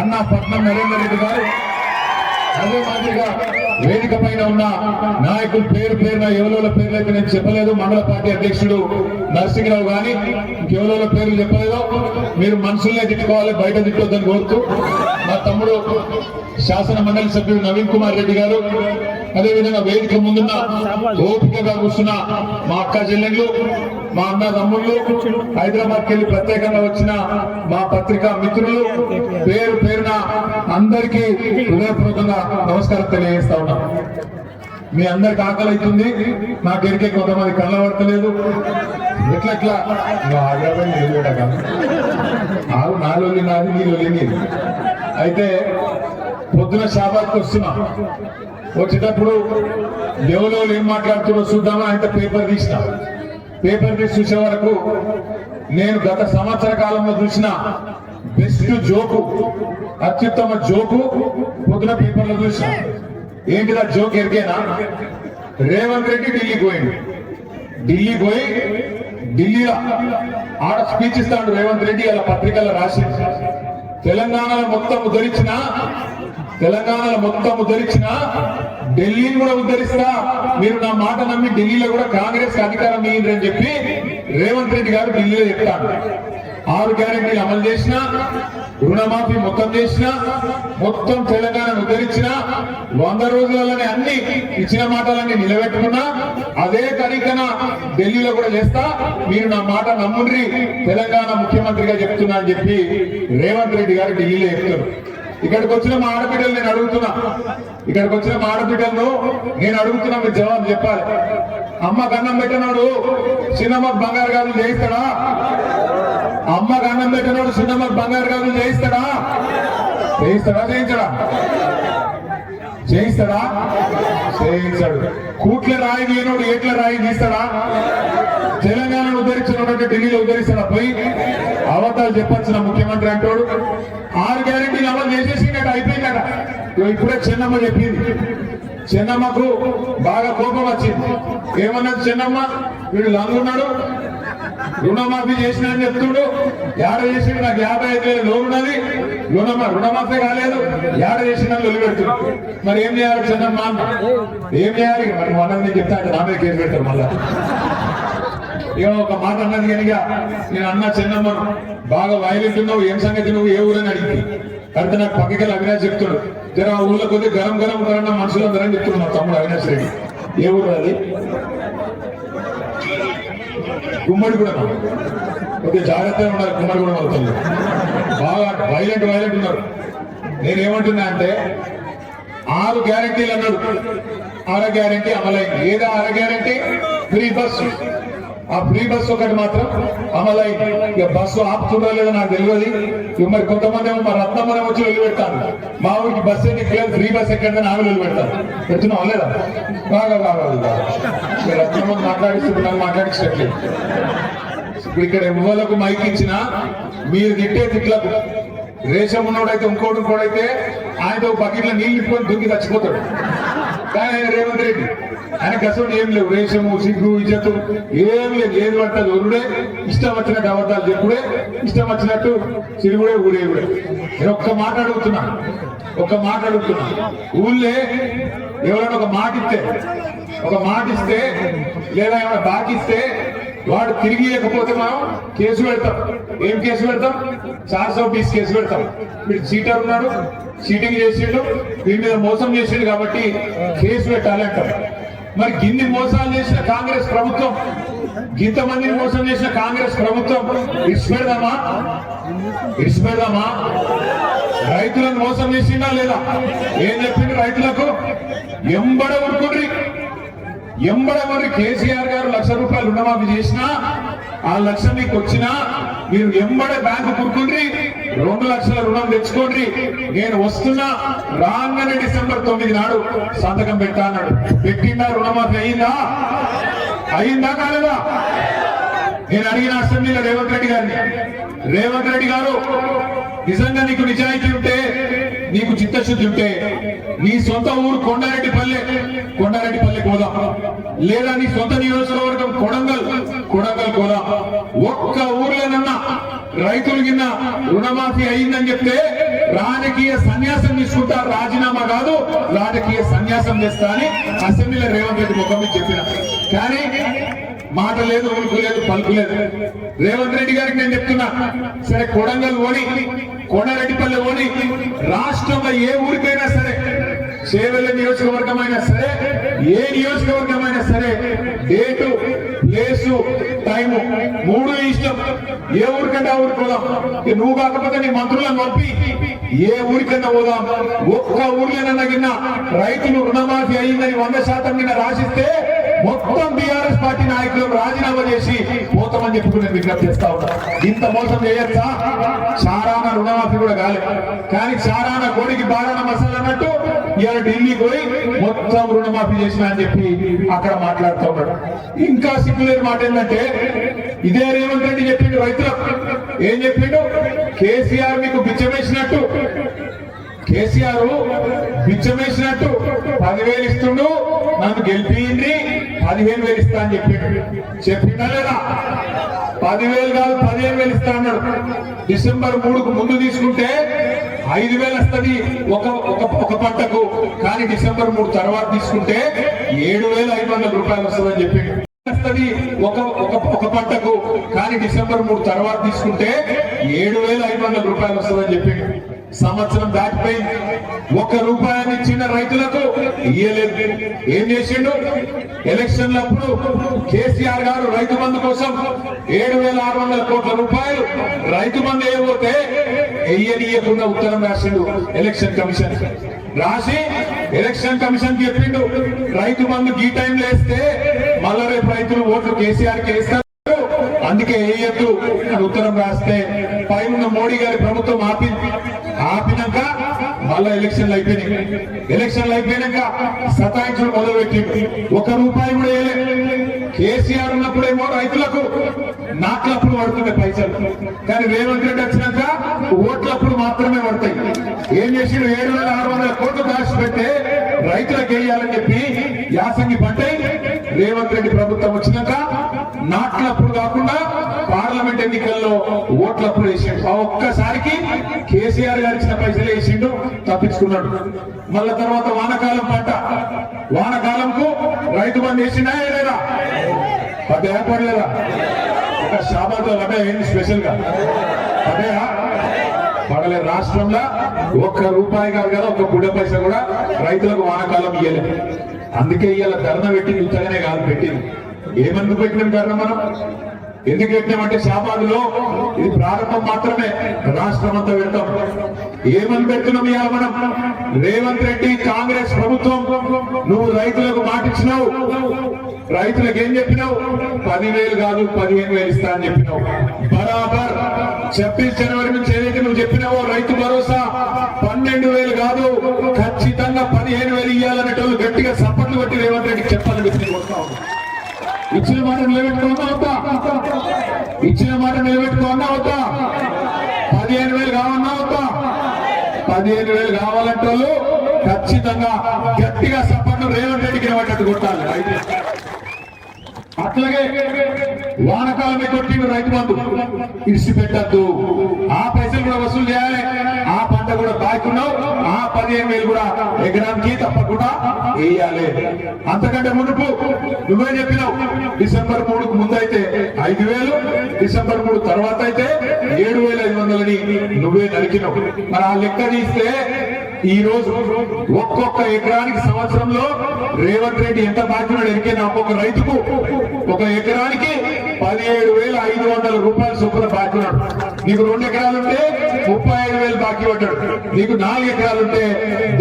అన్న పట్నం నరేందర్ రెడ్డి గారు, అదే మాదిరిగా వేదిక పైన ఉన్న నాయకులు పేరున ఎవరోల పేర్లు అయితే నేను చెప్పలేదు. మండల పార్టీ అధ్యక్షుడు నరసింహరావు గాని ఇంకెవరోల పేర్లు చెప్పలేదు. మీరు మనుషుల్నే తిట్టుకోవాలి, బయట తిట్టొద్దని కోరుతూ మా తమ్ముడు శాసన మండలి సభ్యుడు నవీన్ కుమార్ రెడ్డి గారు, అదేవిధంగా వేదిక ముందున్న ఓపికగా కూర్చున్న మా అక్క చెల్లెళ్ళు, మా అన్న తమ్ముళ్ళు, హైదరాబాద్కి వెళ్ళి ప్రత్యేకంగా వచ్చిన మా పత్రికా మిత్రులు, పేరున అందరికీ హృదయపూర్వకంగా నమస్కారం తెలియజేస్తా ఉన్నా. మీ అందరికి ఆకలి అవుతుంది, నాకు ఎరికే కొంతమంది కళ్ళ పడతలేదు. ఎట్లా హైదరాబాద్ నిలబెట్టగా నాలో నాది నీలో లేని. అయితే పొద్దున షాబాద్కి వస్తున్నా, వచ్చేటప్పుడు దేవులో ఏం మాట్లాడుతున్నా చూద్దామని ఆయన పేపర్ తీసి చూసే వరకు నేను గత సంవత్సర కాలంలో చూసిన బెస్ట్ జోకు, అత్యుత్తమ జోకు పొద్దున పేపర్లో చూసిన. ఏంటిదా జోక్ ఎరికేనా? రేవంత్ రెడ్డి ఢిల్లీకి పోయిండు. ఢిల్లీ పోయి ఢిల్లీలో ఆడ స్పీచ్ ఇస్తాడు రేవంత్ రెడ్డి. అలా పత్రికల్లో రాసి తెలంగాణలో మొత్తం ఉద్ధరించిన ఢిల్లీని కూడా ఉద్ధరిస్తా, మీరు నా మాట నమ్మి ఢిల్లీలో కూడా కాంగ్రెస్ అధికారం ఇయ్యండి చెప్పి రేవంత్ రెడ్డి గారు ఢిల్లీలో చెప్తాడు. 6 గ్యారెంటీలు అమలు చేసిన, రుణమాఫీ మొత్తం చేసిన, మొత్తం తెలంగాణను ఉద్ధరించిన, 100 రోజులలోనే అన్ని ఇచ్చిన మాటలన్నీ నిలబెట్టుకున్నా, అదే తరీఖన ఢిల్లీలో కూడా చేస్తా, మీరు నా మాట నమ్ముండ్రి, తెలంగాణ ముఖ్యమంత్రిగా చెప్తున్నా అని చెప్పి రేవంత్ రెడ్డి గారు ఢిల్లీలో చెప్తారు. ఇక్కడికి వచ్చిన మా ఆడబిడ్డలు నేను అడుగుతున్నా, మీరు జవాబు చెప్పాలి. అమ్మ కన్నం పెట్టినోడు చిన్నమ్మకు బంగారు గాజులు చేయిస్తాడా? అమ్మ కన్నం పెట్టినోడు చిన్నమ్మకు బంగారు గాజులు చేయిస్తాడా? చేయించాడు. కూట్ల రాయి తీయనోడు ఏట్ల రాయి తీస్తాడా? తెలంగాణను ఉద్ధరించినటువంటి ఢిల్లీలో ఉద్ధరిస్తాడా? పోయి అవతాలు చెప్పొచ్చిన ముఖ్యమంత్రి అంటాడు. 6 గ్యారెంటీలు అమలు చేసేసినట్టు అయిపోయిందట. ఇప్పుడే చెన్నమ్మ చెప్పింది. చెన్నమ్మకు బాగా కోపం వచ్చింది. ఏమన్నది చెన్నమ్మ? వీడు లంగున్నాడు, రుణమాఫీ చేసిన అని చెప్తుడు, ఏడ చేసిండు, నాకు 55,000 లోన్ ఉన్నది, రుణమాఫీ కాలేదు, ఏడ చేసిన వదిలిపెడుతున్నాడు. మరి ఏం చేయాలి చెన్నమ్మ? ఏం చేయాలి? మరి మొన్న చెప్తా అంటే నా మీద కేసు పెడతారు మళ్ళా. ఇక ఒక మాట అన్నది కనుక నేను అన్న చెన్నమ్మను, బాగా వైలెంట్ ఉన్నావు, ఏం సంగతి, నువ్వు ఏ ఊరని అడిగింది. అయితే నాకు పక్కకి అవినాష్ చెప్తాడు, జర ఆ ఊళ్ళో కొద్దిగా గరం ఉంటారన్న మనుషులు అందరని చెప్తున్నాడు మా తమ్ముడు అవినాష్ రెడ్డి. ఏ ఊరు అది? గుమ్మడి కూడా కొద్దిగా జాగ్రత్తగా ఉండాలి. గుమ్మడి కూడా అవుతుంది, బాగా వైలెంట్ ఉన్నారు. నేనేమంటున్నా అంటే 6 గ్యారెంటీలు అన్నాడు, 6 గ్యారెంటీ అమలైంది. ఏదో 6 గ్యారెంటీ? Free bus. ఆ ఫ్రీ బస్సు ఒకటి మాత్రం అమలైంది. ఇక బస్సు ఆపుతుందో లేదో నాకు తెలియదు. ఇక మరి కొంతమంది ఏమో మా రత్నమ్మనే వచ్చి వదిలిపెడతాను, మా ఊరికి బస్సు ఎక్కలేదు, ఫ్రీ బస్ ఎక్కడదని ఆమె వదిలిపెడతాను. పెడుతున్నాం లేదా? బాగా రత్నమ్మ మాట్లాడిస్తున్నాను, మాట్లాడించట్లేదు. ఇప్పుడు ఇక్కడ ఎవ్వలకు మైక్ ఇచ్చినా మీరు తిట్టే తిట్లకు రేషం ఉన్నోడైతే ఇంకోడైతే ఆయనతో బకెట్లో నీళ్ళు ఇట్టుకొని దుంకి చచ్చిపోతాడు. కానీ ఆయన రేవంత్ రెడ్డి, ఆయన కసోడు ఏం లేవు, రేషము, సిగ్గు, ఇజ్జతు ఏం లేదు. ఏది పడుతుంది ఒరుడే, ఇష్టం వచ్చినట్టు అబద్ధాలు చెప్పుడే, ఇష్టం వచ్చినట్టు సిరుగుడే ఊరేగుడే. నేను ఒక్క మాట అడుగుతున్నా, ఊళ్ళే ఎవరైనా ఒక మాట ఇస్తే లేదా ఏమైనా బాకిస్తే వాడు తిరిగి ఇవ్వకపోతే మనం కేసు పెడతాం. ఏం కేసు పెడతాం? 420 కేసు పెడతాం. వీడు చీటర్ ఉన్నాడు, చీటింగ్ చేసిండు, వీడి మీద మోసం చేసిండు కాబట్టి కేసు పెట్టాలంటాం. మరి గిన్ని మోసాలు చేసిన కాంగ్రెస్ ప్రభుత్వం, ఇంతమందిని మోసం చేసిన కాంగ్రెస్ ప్రభుత్వం ఇచ్చిపెడదామా? రైతులను మోసం చేసిందా లేదా? ఏం చెప్పింది రైతులకు? ఎంబడమరి కేసీఆర్ గారు 1,00,000 రూపాయలు రుణమాఫీ చేసినా, ఆ 1,00,000 మీకు వచ్చినా మీరు ఎంబడే బ్యాంకు కురుకుండ్రి, 2 లక్షల రుణం తెచ్చుకోండి, నేను వస్తున్నా, రాగానే డిసెంబర్ 9 నాడు సంతకం పెట్టా అన్నాడు. పెట్టిందా? రుణమాఫీ అయిందా కాలేదా? నేను అడిగిన అసెంబ్లీలో రేవంత్ రెడ్డి గారు నిజంగా నీకు నిజాయితీ ఉంటే, నీకు చిత్తశుద్ధి ఉంటే నీ సొంత ఊరు కొండారెడ్డిపల్లె పోదాం, లేదా నీ సొంత నియోజకవర్గం కొడంగల్ పోదాం. ఒక్క ఊర్లోనన్నా రైతులు కింద రుణమాఫీ అయిందని చెప్తే రాజకీయ సన్యాసం తీసుకుంటా, రాజీనామా కాదు రాజకీయ సన్యాసం చేస్తా అని అసెంబ్లీలో రేవంత్ రెడ్డి ముఖం మీద చెప్పిన. కానీ మాట లేదు, ఉలుకు లేదు, పలుకు లేదు. రేవంత్ రెడ్డి గారికి నేను చెప్తున్నా, సరే కొడంగల్ ఓడి, కొండారెడ్డిపల్లె ఓడి, రాష్ట్రంలో ఏ ఊరికైనా సరే, చేవెళ్ళ నియోజకవర్గమైనా సరే, ఏ నియోజకవర్గమైనా సరే, డేటు, ప్లేసు, టైము 3 ఇష్టం. ఏ ఊరికంటే ఆ ఊరికి పోదాం. నువ్వు కాకపోతే నీ మంత్రులను పంపి ఏ ఊరికన్నా పోదాం. ఒక్క ఊర్లోనన్నా కింద రైతులు రుణమాఫీ అయిందని 100% కింద రాసిస్తే మొత్తం బీఆర్ఎస్ పార్టీ నాయకులు రాజీనామా చేసి పోతామని చెప్పి నేను విజ్ఞప్తి చేస్తా ఉన్నా. ఇంత మోసం చేయొచ్చా? చారాన రుణమాఫీ కూడా కాలేదు, కానీ చారాన కోడికి బారాన మసాలా అన్నట్టు ఇవాళ ఢిల్లీ పోయి మొత్తం రుణమాఫీ చేసిన అని చెప్పి అక్కడ మాట్లాడుతూ ఉన్నాడు. ఇంకా సిగ్గులేని మాట ఏంటంటే, ఇదే రేవంత్ రెడ్డి చెప్పిండు రైతులకు. ఏం చెప్పిండు? కేసీఆర్ మీకు బిచ్చమేసినట్టు కేసీఆర్ పిచ్చమేసినట్టు 10,000 ఇస్తుండు, నన్ను గెలిపిండి 15,000 ఇస్తా అని చెప్పిండా లేదా? 10,000 కాదు 15,000 ఇస్తా అన్నాడు. డిసెంబర్ 3కు ముందు తీసుకుంటే 5,000 వస్తుంది ఒక పంటకు, కానీ డిసెంబర్ 3 తర్వాత తీసుకుంటే 7,500 రూపాయలు వస్తుందని చెప్పిండు. వస్తుంది ఒక పంటకు, కానీ డిసెంబర్ 3 తర్వాత తీసుకుంటే 7,500 రూపాయలు వస్తుందని చెప్పిండు. సంవత్సరం దాటిపోయింది, 1 రూపాయలు ఇచ్చిన రైతులకు ఇయ్యలేదు. ఏం చేసిండు? ఎలక్షన్లప్పుడు కేసీఆర్ గారు రైతు బంధు కోసం 7,600 కోట్ల రూపాయలు రైతు బంధు వేయబోతే వెయ్యనీయకుండా ఉత్తరం రాసిండు ఎలక్షన్ కమిషన్. రాసి ఎలక్షన్ కమిషన్ చెప్పిండు, రైతు బంధు ఈ టైంలో వేస్తే మళ్ళా రేపు రైతులు ఓట్లు కేసీఆర్ కి వేస్తారు, అందుకే వేయద్దు అని ఉత్తరం రాస్తే పైన మోడీ గారి ప్రభుత్వం ఆపినాక మళ్ళా ఎలక్షన్లు అయిపోయినాక సతాయించుడు మొదలు పెట్టిండు. 1 రూపాయి కూడా వేయలేదు. కేసీఆర్ ఉన్నప్పుడేమో రైతులకు నాట్లప్పుడు పడుతుండే పైసలు, కానీ రేవంత్ రెడ్డి వచ్చినాక ఓట్లప్పుడు మాత్రమే పడతాయి. ఏం చేసిండు? 7,600 కోట్లు దాచి పెట్టే రైతులకు వేయాలని చెప్పి యాసంగి పంట రేవంత్ రెడ్డి ప్రభుత్వం వచ్చినాక నాట్లప్పుడు కాకుండా పార్లమెంట్ ఎన్నికల్లో ఓట్లప్పుడు వేసిండు. ఆ ఒక్కసారికి కేసీఆర్ గారు ఇచ్చిన పైసలు వేసిండు, తప్పించుకున్నాడు. మళ్ళా తర్వాత వానకాలం పంట, వానకాలంకు రైతు బంధు వేసిండా లేదా? పడ్డాయా పడలేదా? ఒక షాబాద్ లో పడ్డా ఏంటి స్పెషల్ గా? పడ్డాయా? పడలేదు. రాష్ట్రంలో 1 రూపాయి కాదు కదా, 1 పుట్ట పైసా కూడా రైతులకు వానకాలం ఇయ్యలేదు. అందుకే ఇవాళ ధర్నా పెట్టింది ఉత్తగానే కాదు పెట్టింది. ఏమందుకు పెట్టినాం ధర్నా? మనం ఎందుకు పెట్టినామంటే షాబాద్ లో ఇది ప్రారంభం మాత్రమే, రాష్ట్రం అంతా పెడతాం. ఏమని పెడుతున్నాం ఇవాళ మనం? రేవంత్ రెడ్డి కాంగ్రెస్ ప్రభుత్వం నువ్వు రైతులకు మాటిచ్చినావు, రైతులకు ఏం చెప్పినావు? 10,000 కాదు 15,000 ఇస్తా అని చెప్పినావు. బరాబర్ 26 జనవరి నుంచి ఏదైతే నువ్వు చెప్పినావో రైతు భరోసా 12,000 కాదు, ఖచ్చితంగా 15,000 ఇవ్వాలనేటోళ్ళు గట్టిగా సపోర్ట్లు కొట్టి రేవంత్ రెడ్డికి చెప్పాలని చెప్పి కొడతా ఉన్నావు. ఇచ్చిన మాట నిలబెట్టుకున్నా అవుతా? ఇచ్చిన మాట నిలబెట్టుకున్నా అవుతా? 15,000 కావన్నా అవుతా? 15,000 కావాలంటే వాళ్ళు ఖచ్చితంగా గట్టిగా సపోర్ట్ రేవంత్ రెడ్డికి నిలబెట్టు కొట్టాలి. రైతు అట్లాగే వానకాలమే కొట్టిండు రైతు బంధు, ఇడిచి పెట్టద్దు. ఆ పైసలు కూడా వసూలు చేయాలి. ఆ పంట కూడా బాగున్నావు, ఆ 15,000 కూడా ఎకరానికి తప్పకుండా వేయాలి. అంతకంటే మునుపు నువ్వే చెప్పినావు, డిసెంబర్ 3కు ముందు అయితే 5,000, డిసెంబర్ 3 తర్వాత అయితే 7,500 నువ్వే నరికినావు. మరి ఆ లెక్క తీస్తే ఈ రోజు ఒక్కొక్క ఎకరానికి సంవత్సరంలో రేవంత్ రెడ్డి ఎంత బాధ్యత ఎరికైనా ఒక్కొక్క రైతుకు 1 ఎకరానికి 17,500 రూపాయలు చొప్పున బాకీ ఉన్నాడు. నీకు 2 ఎకరాలుంటే 35,000 బాకీ పడ్డాడు. నీకు 4 ఎకరాలుంటే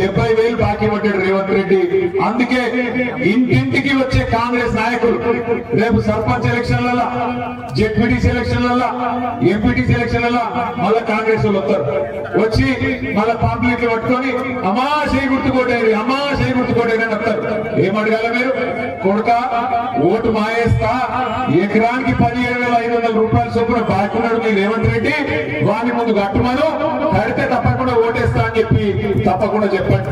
70,000 బాకీ పడ్డాడు రేవంత్ రెడ్డి. అందుకే ఇంటింటికి వచ్చే కాంగ్రెస్ నాయకులు రేపు సర్పంచ్ ఎలక్షన్లలో, జెడ్పీటీసీ ఎలక్షన్లలో, ఎంపీటీసీ ఎలక్షన్లలో మళ్ళా కాంగ్రెస్ వాళ్ళు వస్తారు. వచ్చి మళ్ళా పాంప్లెట్లు పట్టుకొని అమ్మా చేయి గుర్తుకోటేది, అమ్మా చేయి గుర్తుకోటేది అని వస్తారు. ఏమడగాల మీరు? కొడుక ఓటు మాయేస్తా, ఎకరానికి 17,500 రూపాయల చొప్పున బాగున్నాడు మీ రేవంత్ రెడ్డి, వాని ముందు కట్టుమను, కడితే తప్పకుండా ఓటేస్తా అని చెప్పి తప్పకుండా చెప్పండి.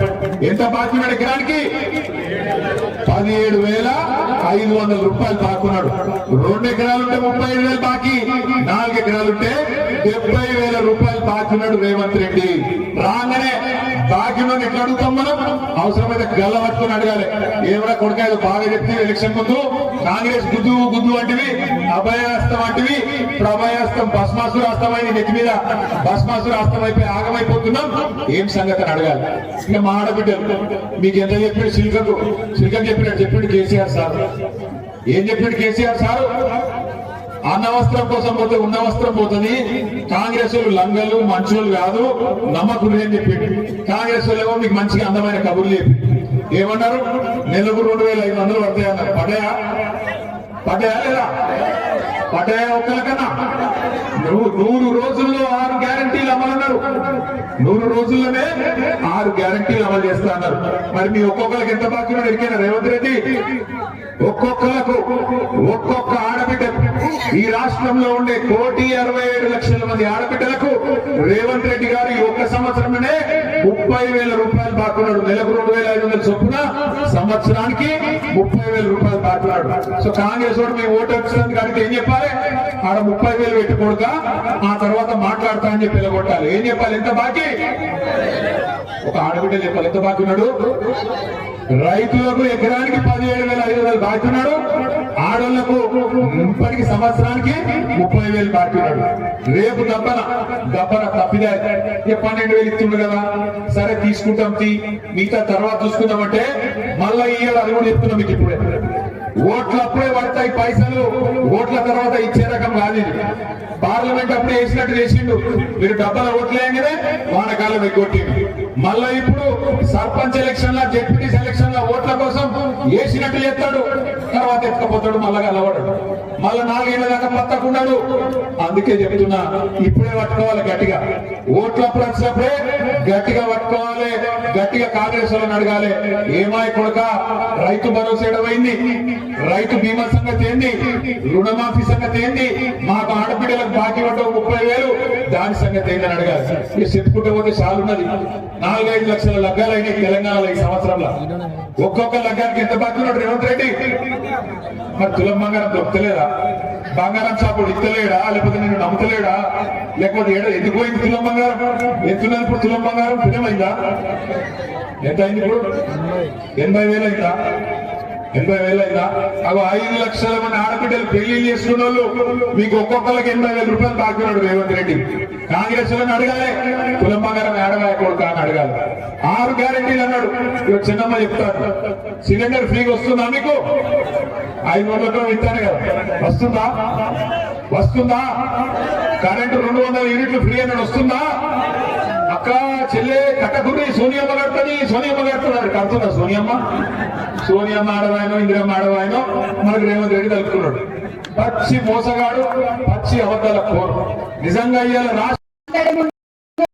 ఎంత బాగున్నాడు? ఎకరానికి 17,500 రూపాయలు బాగున్నాడు. 2 ఎకరాలుంటే 35,000 బాకీ, 4 ఎకరాలుంటే 70,000 రూపాయలు బాగున్నాడు రేవంత్ రెడ్డి. రాగానే బాకీ నుండి ఎట్లా అడుగుతాం మనం? అవసరమైతే గల్ల పట్టుకుని అడగాలి. ఏమైనా కొడుకాయలు బాగా చెప్తే ఎలక్షన్ ముందు కాంగ్రెస్ గుద్దు గుద్దు వంటివి, అభయాస్తం వంటివి. ఇప్పుడు అభయాస్తం భస్మాసుర హస్తం అయింది, నెత్తి మీద భస్మాసుర హస్తం అయిపోయి ఆగమైపోతున్నాం. ఏం సంగతి అని అడగాలి. ఇక మా ఆడబిడ్డలు మీకు ఎంత చెప్పాడు? సిల్కకు చెప్పాడు కేసీఆర్ సార్. ఏం చెప్పాడు కేసీఆర్ సార్? అన్న వస్త్రం కోసం పోతే ఉన్న వస్త్రం పోతుంది. కాంగ్రెస్ వాళ్ళు లంగలు మనుషులు కాదు, నమ్మకుడు అని చెప్పిండు. కాంగ్రెస్ వాళ్ళు మీకు మంచిగా అందమైన కబుర్లు చెప్పి ఏమన్నారు? నెలకు 2,500 పడతాయన్నారు. పడ్డాయా లేదా? పడ్డాయా? ఒక్కరికన్నా 100 రోజుల్లో 6 గ్యారంటీలు అమలన్నారు. 100 రోజుల్లోనే 6 గ్యారంటీలు అమలు చేస్తా అన్నారు. మరి మీ ఒక్కొక్కరికి ఎంత బాధ్యత ఎరికైనా రేవంత్ రెడ్డి? ఒక్కొక్క ఆడబిడ్డ ఈ రాష్ట్రంలో ఉండే 1,67,00,000 మంది ఆడబిడ్డలకు రేవంత్ రెడ్డి గారు ఈ ఒక్క సంవత్సరంలోనే 30,000 రూపాయలు బాకున్నాడు. నెలకు 2,500 చొప్పున సంవత్సరానికి 30,000 రూపాయలు బాకున్నాడు. సో కాంగ్రెస్ వాడు మీ ఓటు వచ్చినందుకు అడిగితే ఏం చెప్పాలి? ఆడ 30,000 పెట్టుకోడుక ఆ తర్వాత మాట్లాడతా అని చెప్పి వెళ్ళగొట్టాలి. ఏం చెప్పాలి? ఎంత బాకీ? ఒక ఆడబిడ్డ చెప్పాలి ఎంత బాకీ ఉన్నాడు. రైతులకు ఎకరానికి 17,500 బాకీ ఉన్నాడు. ఆడోళ్లకు ఇప్పటికి సంవత్సరానికి 30,000 బాకీ ఉన్నాడు. రేపు దబ్బన తప్పిదా 12,000 ఇస్తుండు కదా, సరే తీసుకుంటాం మిగతా తర్వాత చూసుకుందామంటే మళ్ళా ఈ ఏడు అది కూడా చెప్తున్నాం మీకు. ఇప్పుడే ఓట్లప్పుడే పడతాయి పైసలు, ఓట్ల తర్వాత ఇచ్చే రకం కాదు ఇది. పార్లమెంట్ అప్పుడే వేసినట్టు చేసిండు, మీరు డబ్బల ఓట్లేయగానే వానకాలం ఎగ్గొట్టిండు. మళ్ళా ఇప్పుడు సర్పంచ్ ఎలక్షన్ లా జెడ్పీటీ ఎలక్షన్ లా ఓట్ల కోసం వేసినట్టు చేస్తాడు, తర్వాత ఎత్తుకపోతాడు, మళ్ళా కలవడు, మళ్ళా 4 ఏళ్ల దాకా పత్తకుండాడు. అందుకే చెప్తున్నా ఇప్పుడే పట్టుకోవాలి గట్టిగా. ఓట్లప్పుడు వచ్చినప్పుడే గట్టిగా పట్టుకోవాలి, గట్టిగా కాంగ్రెస్ వాళ్ళని అడగాలి. ఏమాయి కొడుక రైతు భరోసా ఏడవైంది, రైతు బీమా సంగతి ఏంది, రుణమాఫీ సంగతి ఏంది, మాకు ఆడపిల్లలకు బాకీ పడ్డ 30,000 దాని సంగతి ఏందని అడగాలి. ఇక చెప్పుకుంటే పోతే చాలున్నది. 4-5 లక్షల లగ్గాలు అయినాయి తెలంగాణలో ఈ సంవత్సరంలో. ఒక్కొక్క లగ్గానికి ఎంత బాకీ ఉన్నాడు రేవంత్ రెడ్డి? మరి తులం బంగారం దొరుకుతలేదా? బంగారం షాపుడు ఇస్తలేడా? లేకపోతే నేను నమ్ముతలేడా? లేకపోతే ఎందుకు పోయింది తులం బంగారం? ఎంతున్నది ఇప్పుడు తులం బంగారం? తులమైందా? ఎంత అయింది ఇప్పుడు? 80,000 అయిందా? 80,000 అయిందా? అవి 5 లక్షల మంది ఆడబిడ్డలు పెళ్లి చేసుకున్న వాళ్ళు మీకు ఒక్కొక్కరికి 80,000 రూపాయలు బాకున్నాడు రేవంత్ రెడ్డి. కాంగ్రెస్ వాళ్ళని అడగాలి, కులం బంగారం ఏడవాయకూడదు అని అడగాలి. 6 గ్యారెంటీలు అన్నాడు. చిన్నమ్మ చెప్తాడు, సిలిండర్ ఫ్రీగా వస్తుందా మీకు? 500 ఇస్తాను కదా, వస్తుందా? కరెంటు 200 యూనిట్లు ఫ్రీ అన్నాడు, వస్తుందా? అక్క చెల్లె కట్టకుర్రి సోనియమ్మ కడుతుంది, సోనియమ్మ కడుతున్నారు. కడుతుందా సోనియమ్మ ఆడవాయనో ఇందిరమ్మ ఆడవాయనో మనకు రేవంత్ రెడ్డి తలుపుకున్నాడు. పచ్చి మోసగాడు, పచ్చి అబద్ధాల కోరు. నిజంగా ఇవాళ